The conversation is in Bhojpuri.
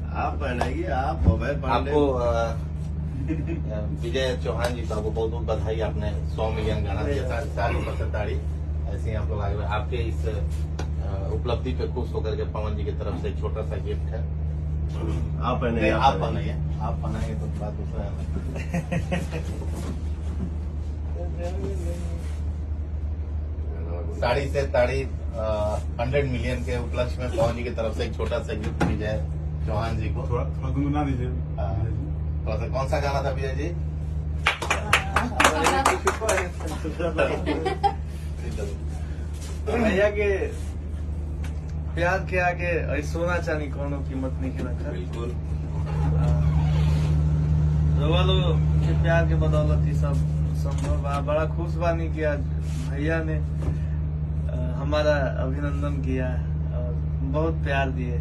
आप पहनाइए, आप अभय पांडे। आपको विजय चौहान जी को बहुत बहुत बधाई। आपने 100 मिलियन गाना दिया, ताली पर ताड़ी। ऐसे ही आप लोग आगे आपके इस उपलब्धि पे खुश होकर के पवन जी की तरफ से छोटा सा गिफ्ट है। आप पहनाइए, आप पहनाइए, आप पहनाएंगे तो बात दूसरा है। साड़ी से ताड़ी 100 मिलियन के उपलक्ष्य में पवन जी की तरफ से एक छोटा सा गिफ्ट विजय चौहान जी को। थोड़ा गुनगुना दीजिए। थोड़ा सा कौन सा गाना था विजय जी? भैया के प्यार के आगे सोना चांदी कोनो कीमत नहीं के रखा। बिल्कुल। रउआ लोग के प्यार के बदौलत ही सब संभव बा। बड़ा खुश बानी कि आज भैया ने हमारा अभिनंदन किया और बहुत प्यार दिए।